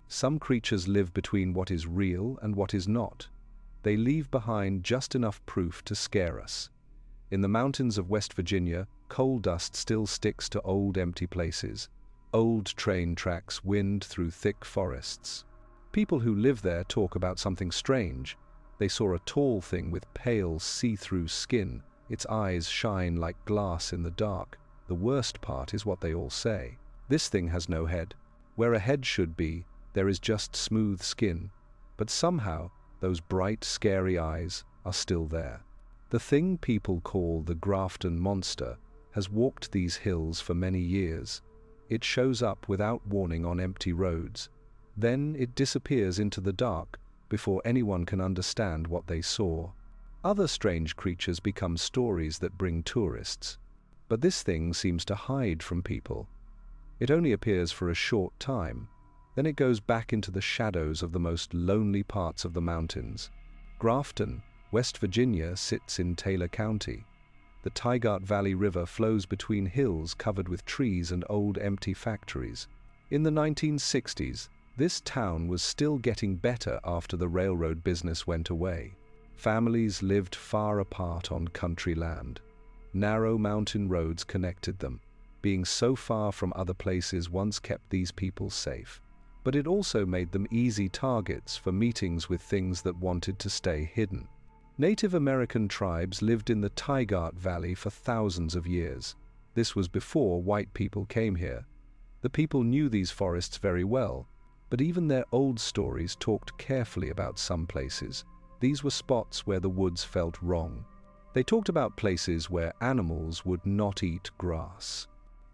Some creatures live between what is real and what is not. They leave behind just enough proof to scare us. In the mountains of West Virginia, coal dust still sticks to old empty places. Old train tracks wind through thick forests. People who live there talk about something strange. They saw a tall thing with pale, see-through skin. Its eyes shine like glass in the dark. The worst part is what they all say. This thing has no head. Where a head should be, there is just smooth skin. But somehow, those bright, scary eyes are still there. The thing people call the Grafton Monster has walked these hills for many years. It shows up without warning on empty roads. Then it disappears into the dark before anyone can understand what they saw. Other strange creatures become stories that bring tourists. But this thing seems to hide from people. It only appears for a short time. Then it goes back into the shadows of the most lonely parts of the mountains. Grafton, West Virginia, sits in Taylor County. The Tygart Valley River flows between hills covered with trees and old empty factories. In the 1960s, this town was still getting better after the railroad business went away. Families lived far apart on country land. Narrow mountain roads connected them. Being so far from other places once kept these people safe. But it also made them easy targets for meetings with things that wanted to stay hidden. Native American tribes lived in the Tygart Valley for thousands of years. This was before white people came here. The people knew these forests very well, but even their old stories talked carefully about some places. These were spots where the woods felt wrong. They talked about places where animals would not eat grass.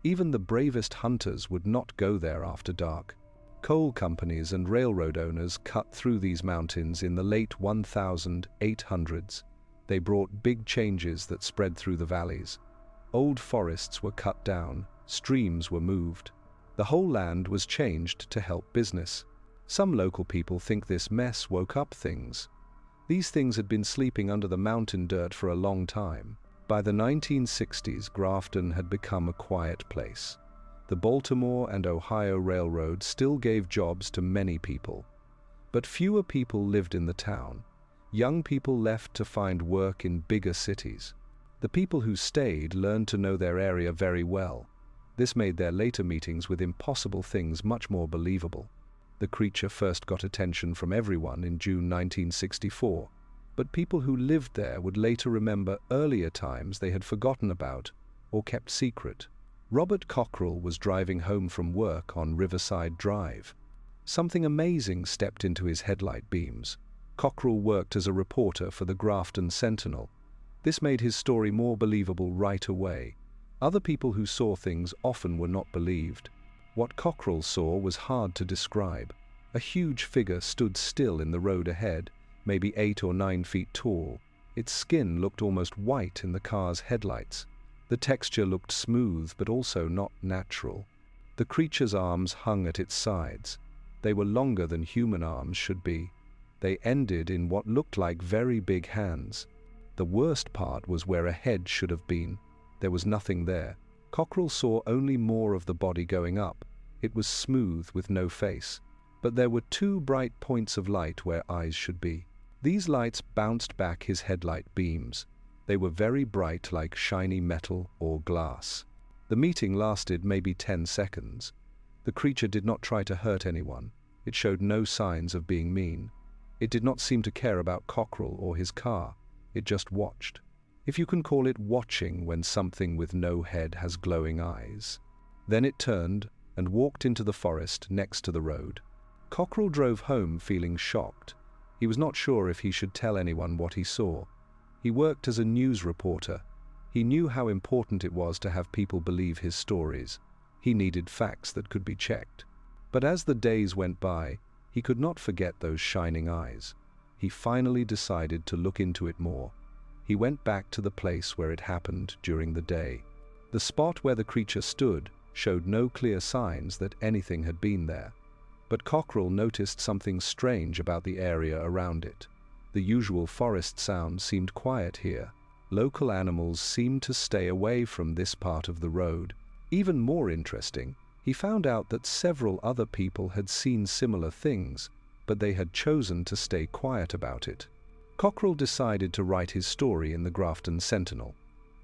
Even the bravest hunters would not go there after dark. Coal companies and railroad owners cut through these mountains in the late 1800s. They brought big changes that spread through the valleys. Old forests were cut down, streams were moved. The whole land was changed to help business. Some local people think this mess woke up things. These things had been sleeping under the mountain dirt for a long time. By the 1960s, Grafton had become a quiet place. The Baltimore and Ohio Railroad still gave jobs to many people. But fewer people lived in the town. Young people left to find work in bigger cities. The people who stayed learned to know their area very well. This made their later meetings with impossible things much more believable. The creature first got attention from everyone in June 1964, but people who lived there would later remember earlier times they had forgotten about or kept secret. Robert Cockrell was driving home from work on Riverside Drive. Something amazing stepped into his headlight beams. Cockrell worked as a reporter for the Grafton Sentinel. This made his story more believable right away. Other people who saw things often were not believed. What Cockrell saw was hard to describe. A huge figure stood still in the road ahead, maybe 8 or 9 feet tall. Its skin looked almost white in the car's headlights. The texture looked smooth but also not natural. The creature's arms hung at its sides. They were longer than human arms should be. They ended in what looked like very big hands. The worst part was where a head should have been. There was nothing there. Cockrell saw only more of the body going up. It was smooth with no face. But there were 2 bright points of light where eyes should be. These lights bounced back his headlight beams. They were very bright like shiny metal or glass. The meeting lasted maybe 10 seconds. The creature did not try to hurt anyone. It showed no signs of being mean. It did not seem to care about Cockrell or his car. It just watched. If you can call it watching when something with no head has glowing eyes. Then it turned and walked into the forest next to the road. Cockrell drove home feeling shocked. He was not sure if he should tell anyone what he saw. He worked as a news reporter. He knew how important it was to have people believe his stories. He needed facts that could be checked. But as the days went by, he could not forget those shining eyes. He finally decided to look into it more. He went back to the place where it happened during the day. The spot where the creature stood showed no clear signs that anything had been there. But Cockrell noticed something strange about the area around it. The usual forest sounds seemed quiet here. Local animals seemed to stay away from this part of the road. Even more interesting, He found out that several other people had seen similar things, but they had chosen to stay quiet about it. Cockrell decided to write his story in the Grafton Sentinel.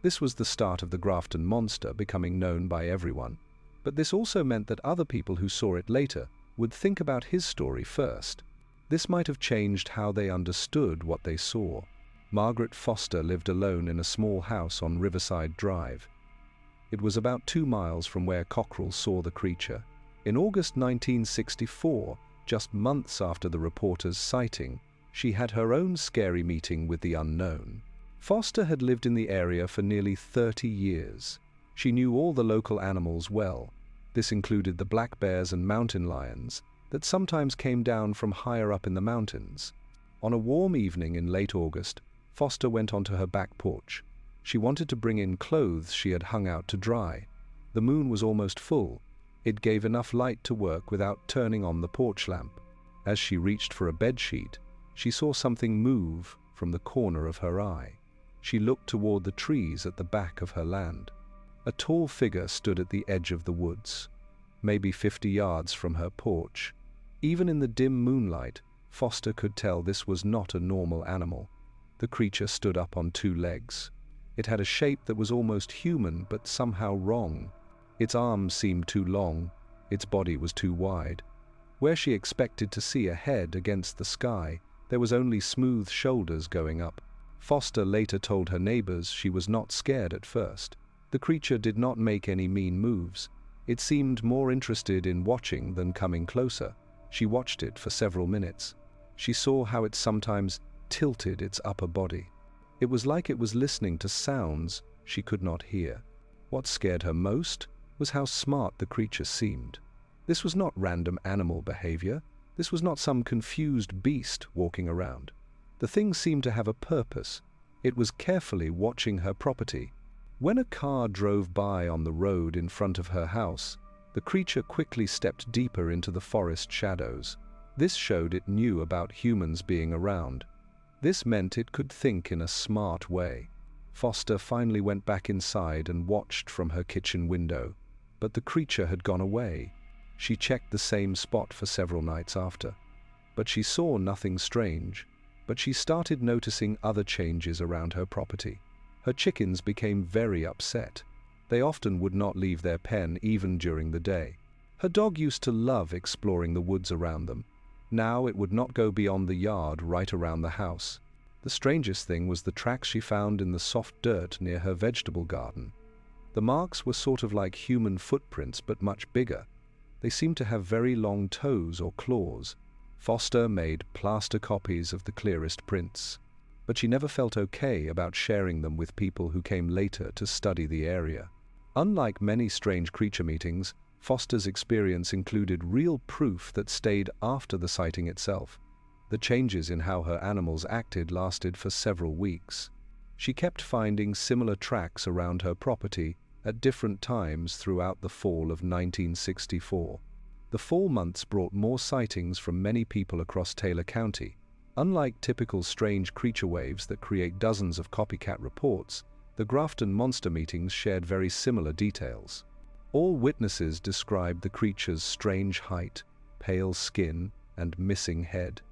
This was the start of the Grafton Monster becoming known by everyone, but this also meant that other people who saw it later would think about his story first. This might have changed how they understood what they saw. Margaret Foster lived alone in a small house on Riverside Drive. It was about 2 miles from where Cockrell saw the creature. In August 1964, just months after the reporter's sighting, she had her own scary meeting with the unknown. Foster had lived in the area for nearly 30 years. She knew all the local animals well. This included the black bears and mountain lions that sometimes came down from higher up in the mountains. On a warm evening in late August, Foster went onto her back porch. She wanted to bring in clothes she had hung out to dry. The moon was almost full. It gave enough light to work without turning on the porch lamp. As she reached for a bedsheet, she saw something move from the corner of her eye. She looked toward the trees at the back of her land. A tall figure stood at the edge of the woods, maybe 50 yards from her porch. Even in the dim moonlight, Foster could tell this was not a normal animal. The creature stood up on 2 legs. It had a shape that was almost human, but somehow wrong. Its arms seemed too long, its body was too wide. Where she expected to see a head against the sky, there was only smooth shoulders going up. Foster later told her neighbors she was not scared at first. The creature did not make any mean moves. It seemed more interested in watching than coming closer. She watched it for several minutes. She saw how it sometimes tilted its upper body. It was like it was listening to sounds she could not hear. What scared her most was how smart the creature seemed. This was not random animal behavior. This was not some confused beast walking around. The thing seemed to have a purpose. It was carefully watching her property. When a car drove by on the road in front of her house, the creature quickly stepped deeper into the forest shadows. This showed it knew about humans being around. This meant it could think in a smart way. Foster finally went back inside and watched from her kitchen window, but the creature had gone away. She checked the same spot for several nights after, but she saw nothing strange. But she started noticing other changes around her property. Her chickens became very upset. They often would not leave their pen even during the day. Her dog used to love exploring the woods around them. Now it would not go beyond the yard right around the house. The strangest thing was the tracks she found in the soft dirt near her vegetable garden. The marks were sort of like human footprints, but much bigger. They seemed to have very long toes or claws. Foster made plaster copies of the clearest prints, but she never felt okay about sharing them with people who came later to study the area. Unlike many strange creature meetings, Foster's experience included real proof that stayed after the sighting itself. The changes in how her animals acted lasted for several weeks. She kept finding similar tracks around her property at different times throughout the fall of 1964. The fall months brought more sightings from many people across Taylor County. Unlike typical strange creature waves that create dozens of copycat reports, the Grafton Monster meetings shared very similar details. All witnesses described the creature's strange height, pale skin, and missing head.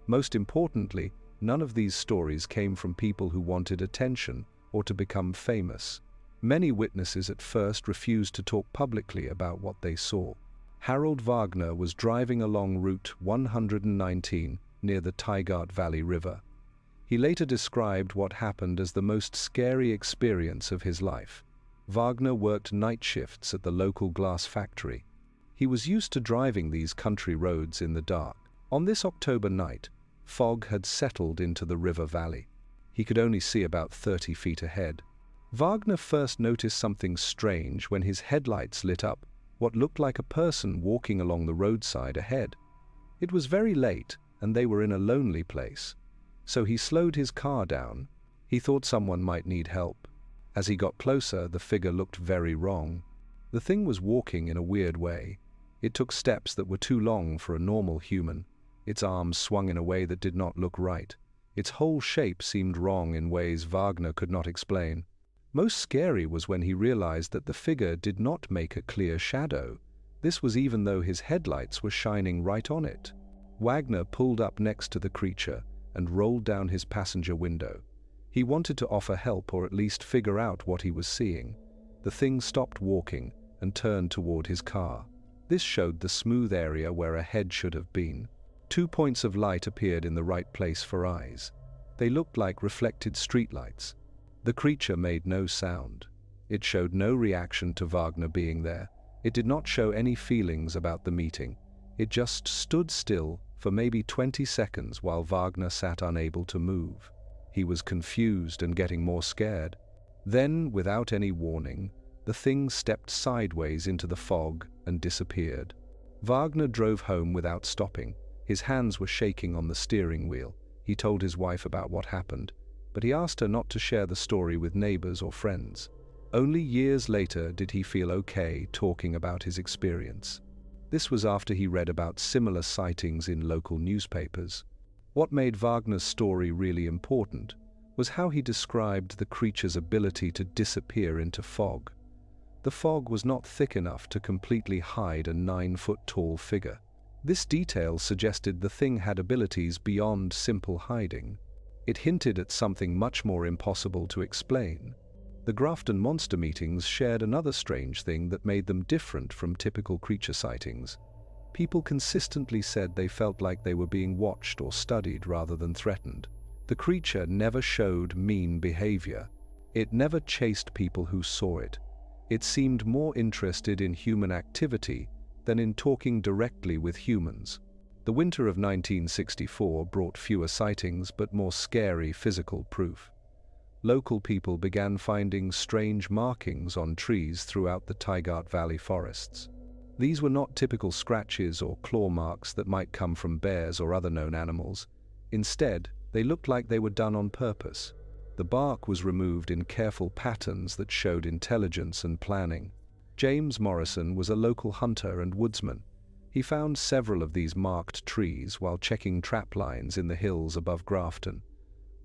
Most importantly, none of these stories came from people who wanted attention or to become famous. Many witnesses at first refused to talk publicly about what they saw. Harold Wagner was driving along Route 119 near the Tygart Valley River. He later described what happened as the most scary experience of his life. Wagner worked night shifts at the local glass factory. He was used to driving these country roads in the dark. On this October night, fog had settled into the river valley. He could only see about 30 feet ahead. Wagner first noticed something strange when his headlights lit up what looked like a person walking along the roadside ahead. It was very late, and they were in a lonely place. So he slowed his car down. He thought someone might need help. As he got closer, the figure looked very wrong. The thing was walking in a weird way. It took steps that were too long for a normal human. Its arms swung in a way that did not look right. Its whole shape seemed wrong in ways Wagner could not explain. Most scary was when he realized that the figure did not make a clear shadow. This was even though his headlights were shining right on it. Wagner pulled up next to the creature and rolled down his passenger window. He wanted to offer help or at least figure out what he was seeing. The thing stopped walking and turned toward his car. This showed the smooth area where a head should have been. 2 points of light appeared in the right place for eyes. They looked like reflected streetlights. The creature made no sound. It showed no reaction to Wagner being there. It did not show any feelings about the meeting. It just stood still for maybe 20 seconds while Wagner sat unable to move. He was confused and getting more scared. Then, without any warning, the thing stepped sideways into the fog and disappeared. Wagner drove home without stopping. His hands were shaking on the steering wheel. He told his wife about what happened, but he asked her not to share the story with neighbors or friends. Only years later did he feel okay talking about his experience. This was after he read about similar sightings in local newspapers. What made Wagner's story really important was how he described the creature's ability to disappear into fog. The fog was not thick enough to completely hide a 9-foot-tall figure. This detail suggested the thing had abilities beyond simple hiding. It hinted at something much more impossible to explain. The Grafton Monster meetings shared another strange thing that made them different from typical creature sightings. People consistently said they felt like they were being watched or studied rather than threatened. The creature never showed mean behavior. It never chased people who saw it. It seemed more interested in human activity than in talking directly with humans. The winter of 1964 brought fewer sightings but more scary physical proof. Local people began finding strange markings on trees throughout the Tygart Valley forests. These were not typical scratches or claw marks that might come from bears or other known animals. Instead, they looked like they were done on purpose. The bark was removed in careful patterns that showed intelligence and planning. James Morrison was a local hunter and woodsman. He found several of these marked trees while checking trap lines in the hills above Grafton.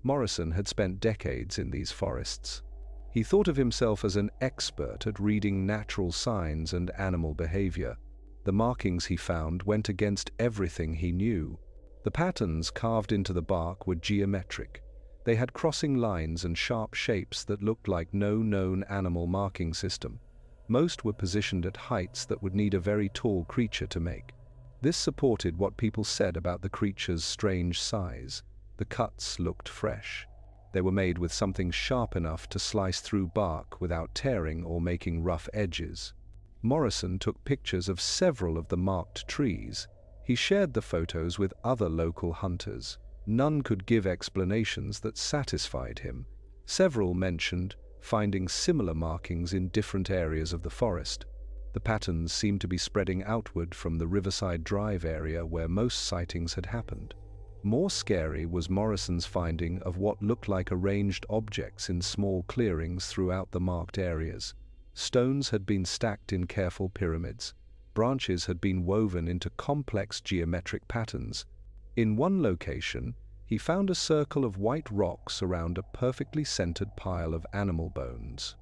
Morrison had spent decades in these forests. He thought of himself as an expert at reading natural signs and animal behavior. The markings he found went against everything he knew. The patterns carved into the bark were geometric. They had crossing lines and sharp shapes that looked like no known animal marking system. Most were positioned at heights that would need a very tall creature to make. This supported what people said about the creature's strange size. The cuts looked fresh. They were made with something sharp enough to slice through bark without tearing or making rough edges. Morrison took pictures of several of the marked trees. He shared the photos with other local hunters. None could give explanations that satisfied him. Several mentioned finding similar markings in different areas of the forest. The patterns seemed to be spreading outward from the Riverside Drive area where most sightings had happened. More scary was Morrison's finding of what looked like arranged objects in small clearings throughout the marked areas. Stones had been stacked in careful pyramids. Branches had been woven into complex geometric patterns. In one location, he found a circle of white rocks around a perfectly centered pile of animal bones.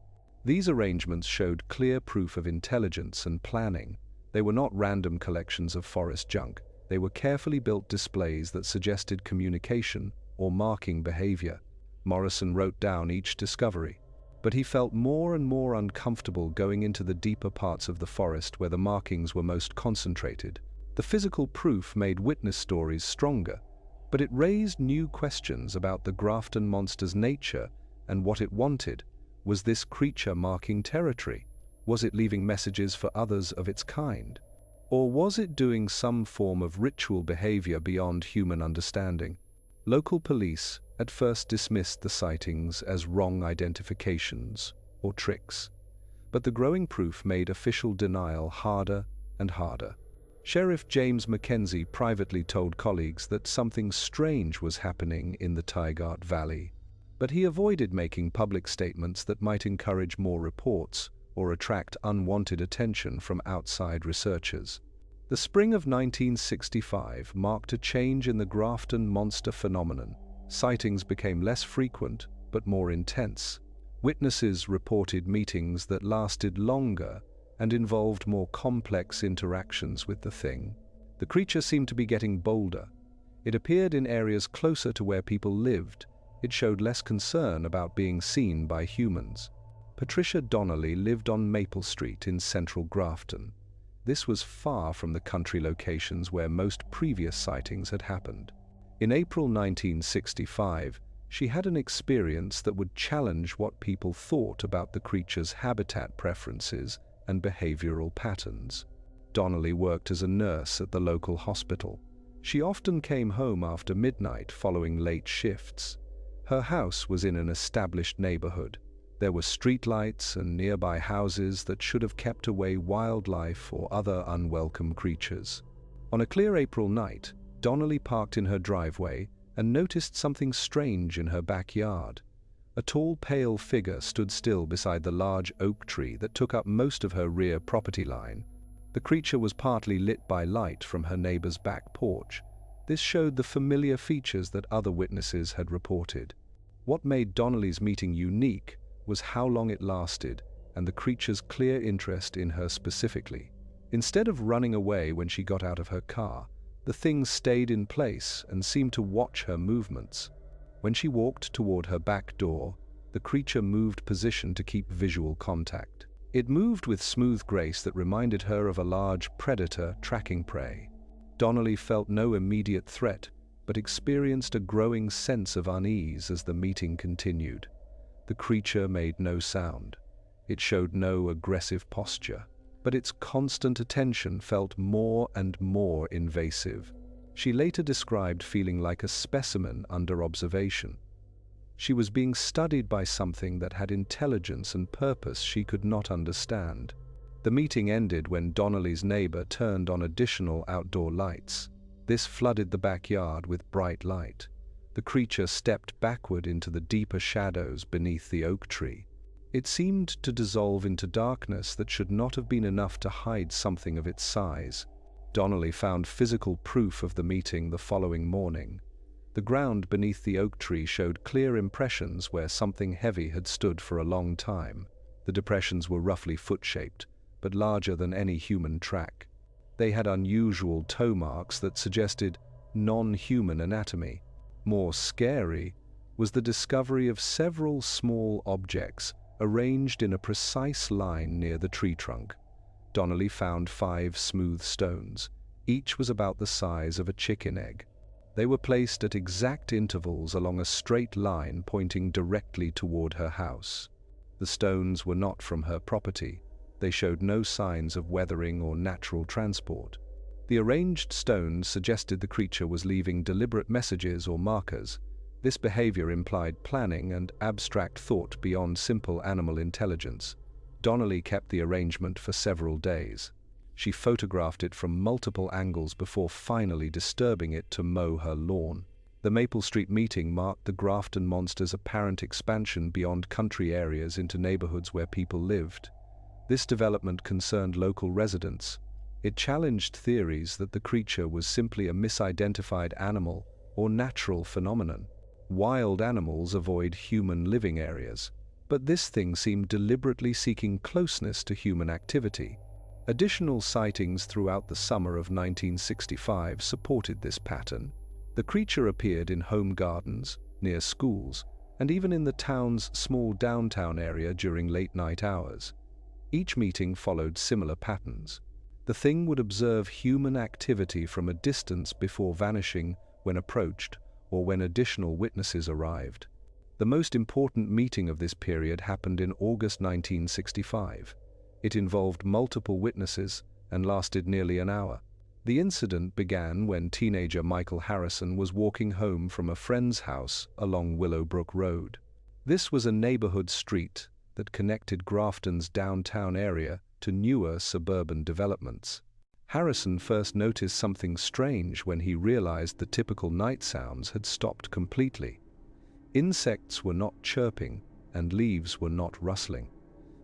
These arrangements showed clear proof of intelligence and planning. They were not random collections of forest junk. They were carefully built displays that suggested communication or marking behavior. Morrison wrote down each discovery, but he felt more and more uncomfortable going into the deeper parts of the forest where the markings were most concentrated. The physical proof made witness stories stronger, but it raised new questions about the Grafton Monster's nature and what it wanted. Was this creature marking territory? Was it leaving messages for others of its kind? Or was it doing some form of ritual behavior beyond human understanding? Local police at first dismissed the sightings as wrong identifications or tricks, but the growing proof made official denial harder and harder. Sheriff James Mackenzie privately told colleagues that something strange was happening in the Tygart Valley, but he avoided making public statements that might encourage more reports or attract unwanted attention from outside researchers. The spring of 1965 marked a change in the Grafton Monster phenomenon. Sightings became less frequent but more intense. Witnesses reported meetings that lasted longer and involved more complex interactions with the thing. The creature seemed to be getting bolder. It appeared in areas closer to where people lived. It showed less concern about being seen by humans. Patricia Donnelly lived on Maple Street in central Grafton. This was far from the country locations where most previous sightings had happened. In April 1965, she had an experience that would challenge what people thought about the creature's habitat preferences and behavioral patterns. Donnelly worked as a nurse at the local hospital. She often came home after midnight following late shifts. Her house was in an established neighborhood. There were streetlights and nearby houses that should have kept away wildlife or other unwelcome creatures. On a clear April night, Donnelly parked in her driveway and noticed something strange in her backyard. A tall, pale figure stood still beside the large oak tree that took up most of her rear property line. The creature was partly lit by light from her neighbor's back porch. This showed the familiar features that other witnesses had reported. What made Donnelly's meeting unique was how long it lasted and the creature's clear interest in her specifically. Instead of running away when she got out of her car, the thing stayed in place and seemed to watch her movements. When she walked toward her back door, the creature moved position to keep visual contact. It moved with smooth grace that reminded her of a large predator tracking prey. Donnelly felt no immediate threat, but experienced a growing sense of unease as the meeting continued. The creature made no sound. It showed no aggressive posture, but its constant attention felt more and more invasive. She later described feeling like a specimen under observation. She was being studied by something that had intelligence and purpose she could not understand. The meeting ended when Donnelly's neighbor turned on additional outdoor lights. This flooded the backyard with bright light. The creature stepped backward into the deeper shadows beneath the oak tree. It seemed to dissolve into darkness that should not have been enough to hide something of its size. Donnelly found physical proof of the meeting the following morning. The ground beneath the oak tree showed clear impressions where something heavy had stood for a long time. The depressions were roughly foot-shaped, but larger than any human track. They had unusual toe marks that suggested non-human anatomy. More scary was the discovery of several small objects arranged in a precise line near the tree trunk. Donnelly found 5 smooth stones. Each was about the size of a chicken egg. They were placed at exact intervals along a straight line pointing directly toward her house. The stones were not from her property. They showed no signs of weathering or natural transport. The arranged stones suggested the creature was leaving deliberate messages or markers. This behavior implied planning and abstract thought beyond simple animal intelligence. Donnelly kept the arrangement for several days. She photographed it from multiple angles before finally disturbing it to mow her lawn. The Maple Street meeting marked the Grafton Monster's apparent expansion beyond country areas into neighborhoods where people lived. This development concerned local residents. It challenged theories that the creature was simply a misidentified animal or natural phenomenon. Wild animals avoid human living areas, but this thing seemed deliberately seeking closeness to human activity. Additional sightings throughout the summer of 1965 supported this pattern. The creature appeared in home gardens, near schools, and even in the town's small downtown area during late-night hours. Each meeting followed similar patterns. The thing would observe human activity from a distance before vanishing when approached or when additional witnesses arrived. The most important meeting of this period happened in August 1965. It involved multiple witnesses and lasted nearly an hour. The incident began when teenager Michael Harrison was walking home from a friend's house along Willowbrook Road. This was a neighborhood street that connected Grafton's downtown area to newer suburban developments. Harrison first noticed something strange when he realized the typical night sounds had stopped completely. Insects were not chirping, and leaves were not rustling.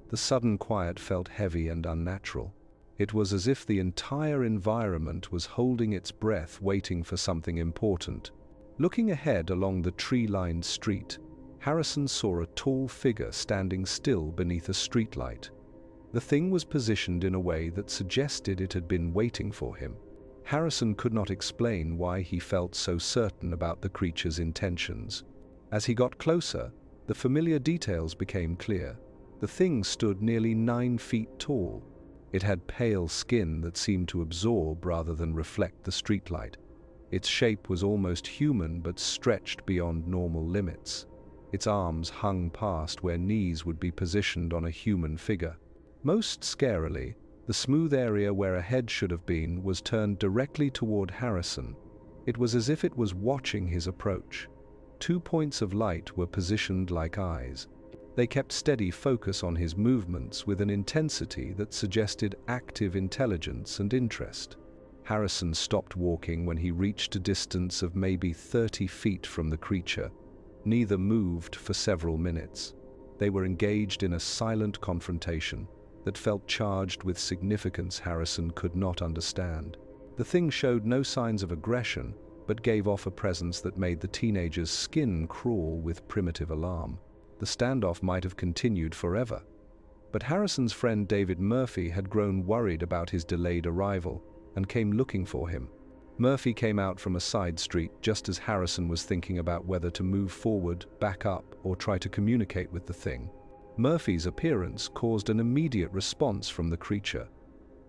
The sudden quiet felt heavy and unnatural. It was as if the entire environment was holding its breath, waiting for something important. Looking ahead along the tree-lined street, Harrison saw a tall figure standing still beneath a streetlight. The thing was positioned in a way that suggested it had been waiting for him. Harrison could not explain why he felt so certain about the creature's intentions. As he got closer, the familiar details became clear. The thing stood nearly 9 feet tall. It had pale skin that seemed to absorb rather than reflect the streetlight. Its shape was almost human but stretched beyond normal limits. Its arms hung past where knees would be positioned on a human figure. Most scarily, the smooth area where a head should have been was turned directly toward Harrison. It was as if it was watching his approach. 2 points of light were positioned like eyes. They kept steady focus on his movements with an intensity that suggested active intelligence and interest. Harrison stopped walking when he reached a distance of maybe 30 feet from the creature. Neither moved for several minutes. They were engaged in a silent confrontation that felt charged with significance Harrison could not understand. The thing showed no signs of aggression, but gave off a presence that made the teenager's skin crawl with primitive alarm. The standoff might have continued forever. But Harrison's friend David Murphy had grown worried about his delayed arrival and came looking for him. Murphy came out from a side street just as Harrison was thinking about whether to move forward, back up, or try to communicate with the thing. Murphy's appearance caused an immediate response from the creature.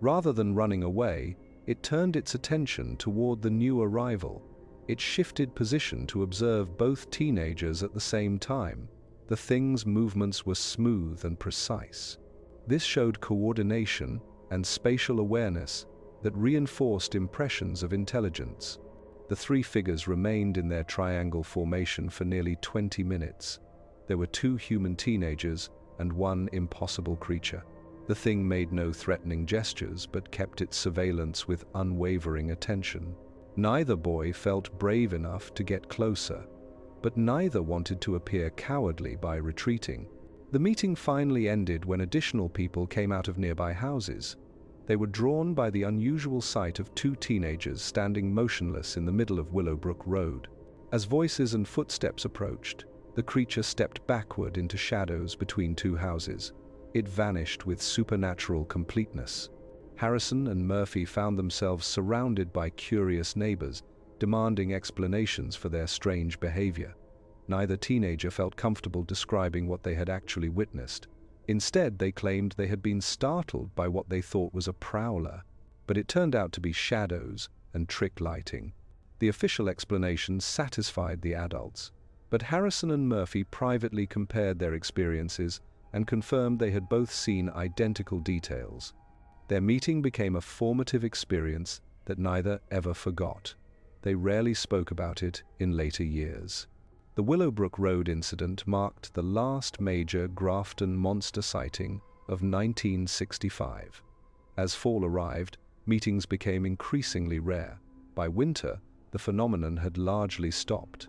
Rather than running away, it turned its attention toward the new arrival. It shifted position to observe both teenagers at the same time. The thing's movements were smooth and precise. This showed coordination and spatial awareness that reinforced impressions of intelligence. The 3 figures remained in their triangle formation for nearly 20 minutes. There were 2 human teenagers and 1 impossible creature. The thing made no threatening gestures but kept its surveillance with unwavering attention. Neither boy felt brave enough to get closer, but neither wanted to appear cowardly by retreating. The meeting finally ended when additional people came out of nearby houses. They were drawn by the unusual sight of 2 teenagers standing motionless in the middle of Willowbrook Road. As voices and footsteps approached, the creature stepped backward into shadows between 2 houses. It vanished with supernatural completeness. Harrison and Murphy found themselves surrounded by curious neighbors, demanding explanations for their strange behavior. Neither teenager felt comfortable describing what they had actually witnessed. Instead, they claimed they had been startled by what they thought was a prowler, but it turned out to be shadows and trick lighting. The official explanation satisfied the adults, but Harrison and Murphy privately compared their experiences and confirmed they had both seen identical details. Their meeting became a formative experience that neither ever forgot. They rarely spoke about it in later years. The Willowbrook Road incident marked the last major Grafton Monster sighting of 1965. As fall arrived, meetings became increasingly rare. By winter, the phenomenon had largely stopped.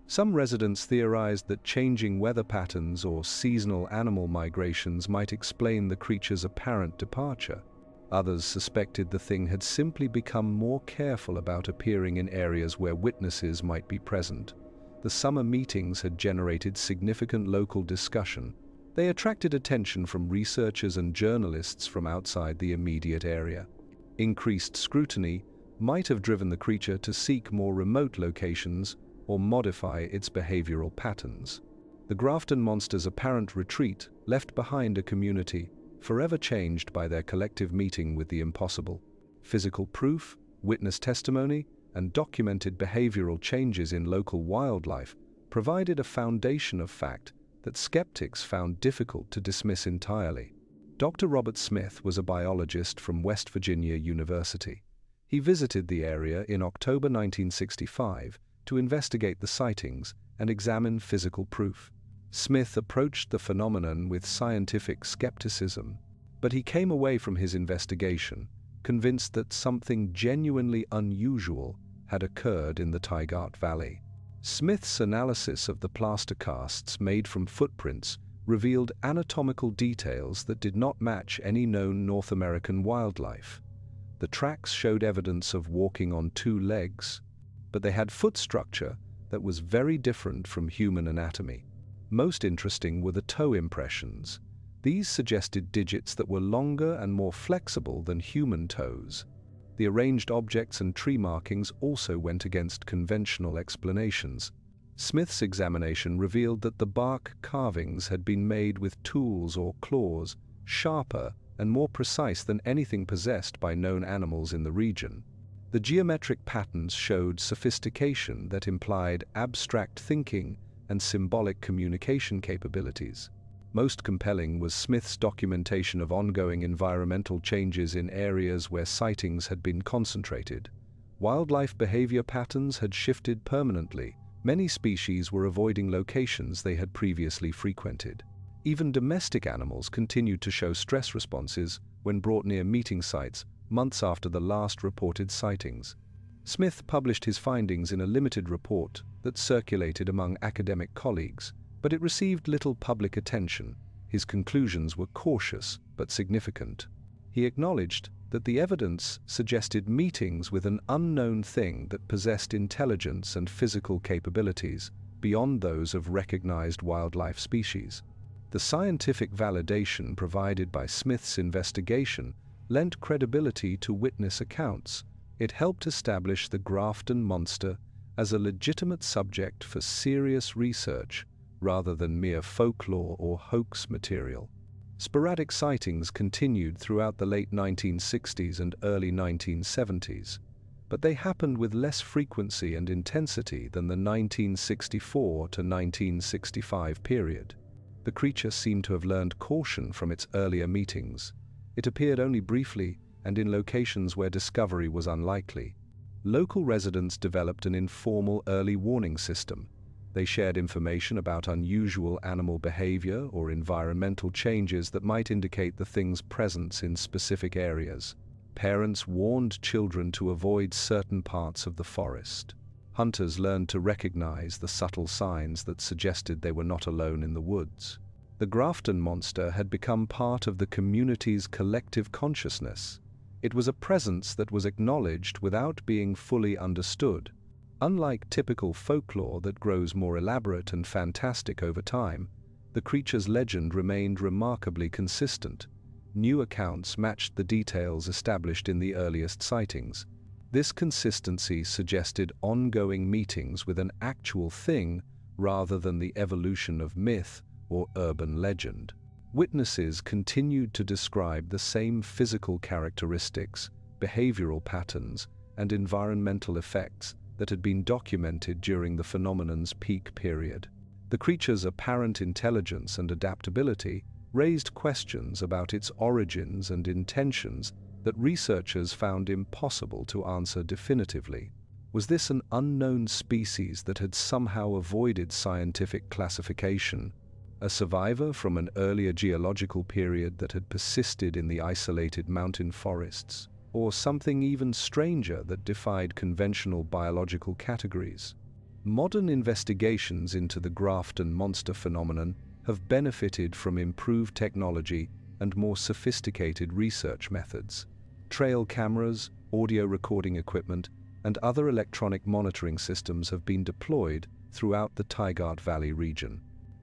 Some residents theorized that changing weather patterns or seasonal animal migrations might explain the creature's apparent departure. Others suspected the thing had simply become more careful about appearing in areas where witnesses might be present. The summer meetings had generated significant local discussion. They attracted attention from researchers and journalists from outside the immediate area. Increased scrutiny might have driven the creature to seek more remote locations or modify its behavioral patterns. The Grafton Monster's apparent retreat left behind a community forever changed by their collective meeting with the impossible. Physical proof, witness testimony, and documented behavioral changes in local wildlife provided a foundation of fact that skeptics found difficult to dismiss entirely. Dr. Robert Smith was a biologist from West Virginia University. He visited the area in October 1965 to investigate the sightings and examine physical proof. Smith approached the phenomenon with scientific skepticism, but he came away from his investigation convinced that something genuinely unusual had occurred in the Tygart Valley. Smith's analysis of the plaster casts made from footprints revealed anatomical details that did not match any known North American wildlife. The tracks showed evidence of walking on 2 legs, but they had foot structure that was very different from human anatomy. Most interesting were the toe impressions. These suggested digits that were longer and more flexible than human toes. The arranged objects and tree markings also went against conventional explanations. Smith's examination revealed that the bark carvings had been made with tools or claws, sharper and more precise than anything possessed by known animals in the region. The geometric patterns showed sophistication that implied abstract thinking and symbolic communication capabilities. Most compelling was Smith's documentation of ongoing environmental changes in areas where sightings had been concentrated. Wildlife behavior patterns had shifted permanently. Many species were avoiding locations they had previously frequented. Even domestic animals continued to show stress responses when brought near meeting sites months after the last reported sightings. Smith published his findings in a limited report that circulated among academic colleagues, but it received little public attention. His conclusions were cautious but significant. He acknowledged that the evidence suggested meetings with an unknown thing that possessed intelligence and physical capabilities beyond those of recognized wildlife species. The scientific validation provided by Smith's investigation lent credibility to witness accounts. It helped establish the Grafton Monster as a legitimate subject for serious research rather than mere folklore or hoax material. Sporadic sightings continued throughout the late 1960s and early 1970s, but they happened with less frequency and intensity than the 1964 to 1965 period. The creature seemed to have learned caution from its earlier meetings. It appeared only briefly and in locations where discovery was unlikely. Local residents developed an informal early warning system. They shared information about unusual animal behavior or environmental changes that might indicate the thing's presence in specific areas. Parents warned children to avoid certain parts of the forest. Hunters learned to recognize the subtle signs that suggested they were not alone in the woods. The Grafton Monster had become part of the community's collective consciousness. It was a presence that was acknowledged without being fully understood. Unlike typical folklore that grows more elaborate and fantastic over time, the creature's legend remained remarkably consistent. New accounts matched the details established in the earliest sightings. This consistency suggested ongoing meetings with an actual thing rather than the evolution of myth or urban legend. Witnesses continued to describe the same physical characteristics, behavioral patterns, and environmental effects that had been documented during the phenomenon's peak period. The creature's apparent intelligence and adaptability raised questions about its origins and intentions that researchers found impossible to answer definitively. Was this an unknown species that had somehow avoided scientific classification? A survivor from an earlier geological period that had persisted in the isolated mountain forests? Or something even stranger that defied conventional biological categories? Modern investigations into the Grafton Monster phenomenon have benefited from improved technology and more sophisticated research methods. Trail cameras, audio recording equipment, and other electronic monitoring systems have been deployed throughout the Tygart Valley region,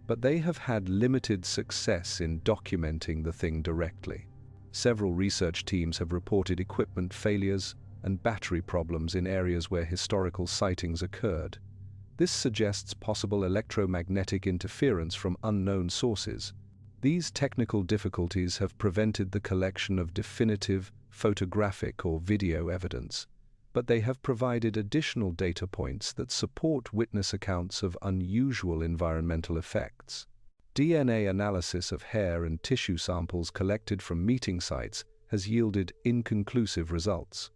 but they have had limited success in documenting the thing directly. Several research teams have reported equipment failures and battery problems in areas where historical sightings occurred. This suggests possible electromagnetic interference from unknown sources. These technical difficulties have prevented the collection of definitive photographic or video evidence, but they have provided additional data points that support witness accounts of unusual environmental effects. DNA analysis of hair and tissue samples collected from meeting sites has yielded inconclusive results.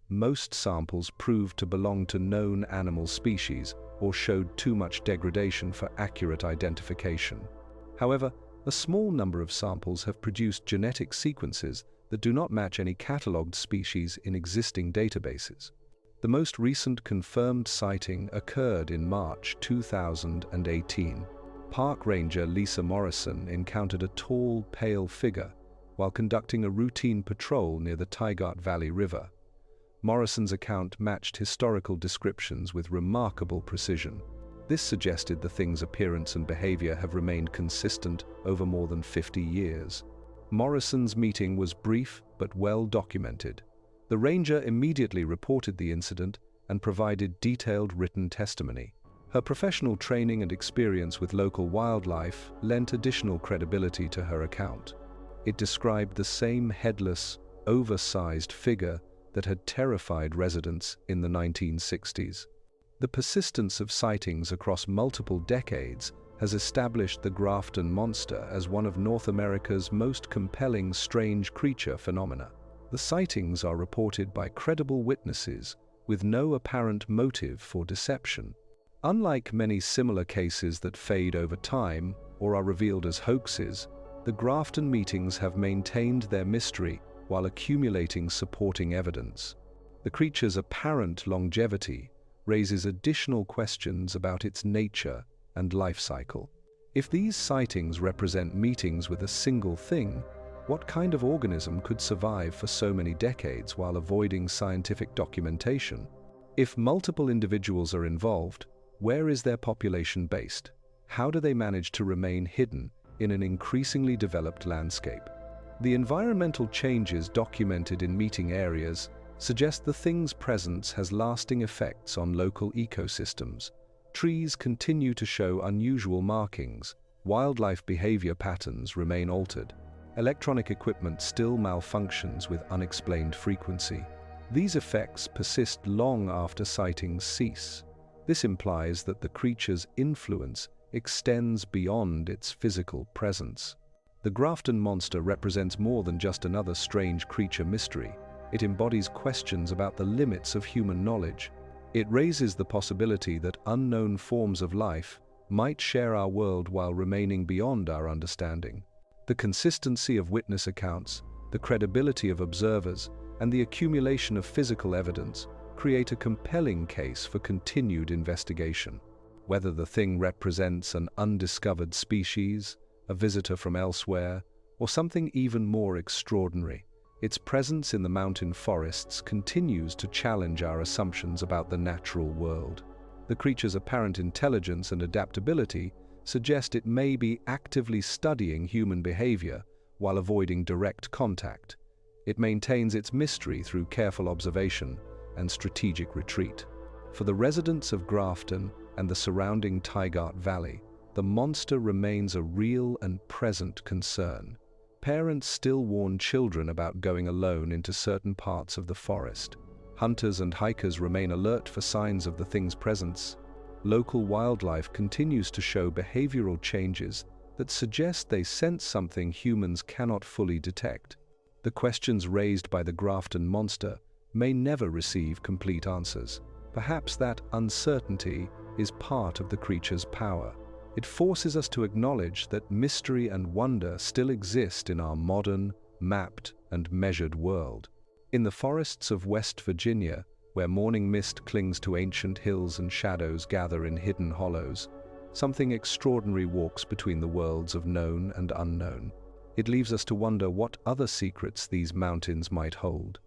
Most samples proved to belong to known animal species or showed too much degradation for accurate identification. However, a small number of samples have produced genetic sequences that do not match any catalogued species in existing databases. The most recent confirmed sighting occurred in March 2018. Park ranger Lisa Morrison encountered a tall, pale figure while conducting a routine patrol near the Tygart Valley River. Morrison's account matched historical descriptions with remarkable precision. This suggested the thing's appearance and behavior have remained consistent over more than 50 years. Morrison's meeting was brief but well documented. The ranger immediately reported the incident and provided detailed written testimony. Her professional training and experience with local wildlife lent additional credibility to her account. It described the same headless, oversized figure that had terrified residents in the 1960s. The persistence of sightings across multiple decades has established the Grafton Monster as one of North America's most compelling strange creature phenomena. The sightings are reported by credible witnesses with no apparent motive for deception. Unlike many similar cases that fade over time or are revealed as hoaxes, the Grafton meetings have maintained their mystery while accumulating supporting evidence. The creature's apparent longevity raises additional questions about its nature and life cycle. If these sightings represent meetings with a single thing, what kind of organism could survive for so many decades while avoiding scientific documentation? If multiple individuals are involved, where is their population based? How do they manage to remain hidden in an increasingly developed landscape? The environmental changes documented in meeting areas suggest the thing's presence has lasting effects on local ecosystems. Trees continue to show unusual markings, wildlife behavior patterns remain altered, electronic equipment still malfunctions with unexplained frequency. These effects persist long after sightings cease. This implies that the creature's influence extends beyond its physical presence. The Grafton Monster represents more than just another strange creature mystery. It embodies questions about the limits of human knowledge. It raises the possibility that unknown forms of life might share our world while remaining beyond our understanding. The consistency of witness accounts, the credibility of observers, and the accumulation of physical evidence create a compelling case for continued investigation. Whether the thing represents an undiscovered species, a visitor from elsewhere, or something even more extraordinary, its presence in the mountain forests continues to challenge our assumptions about the natural world. The creature's apparent intelligence and adaptability suggest it may be actively studying human behavior while avoiding direct contact. It maintains its mystery through careful observation and strategic retreat. For the residents of Grafton and the surrounding Tygart Valley, the monster remains a real and present concern. Parents still warn children about going alone into certain parts of the forest. Hunters and hikers remain alert for signs of the thing's presence. Local wildlife continues to show behavioral changes that suggest they sense something humans cannot fully detect. The questions raised by the Grafton Monster may never receive complete answers. Perhaps that uncertainty is part of the creature's power. It forces us to acknowledge that mystery and wonder still exist in our modern, mapped, and measured world. In the forests of West Virginia, where morning mist clings to ancient hills and shadows gather in hidden hollows, something extraordinary walks between the worlds of known and unknown. It leaves us to wonder what other secrets these mountains might hold.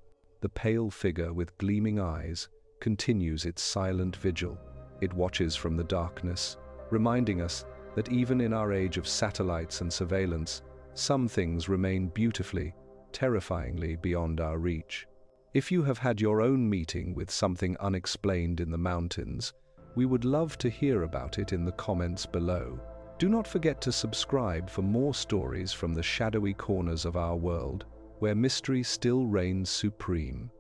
The pale figure with gleaming eyes continues its silent vigil. It watches from the darkness, reminding us that even in our age of satellites and surveillance, some things remain beautifully, terrifyingly beyond our reach. If you have had your own meeting with something unexplained in the mountains, we would love to hear about it in the comments below. Do not forget to subscribe for more stories from the shadowy corners of our world, where mystery still reigns supreme.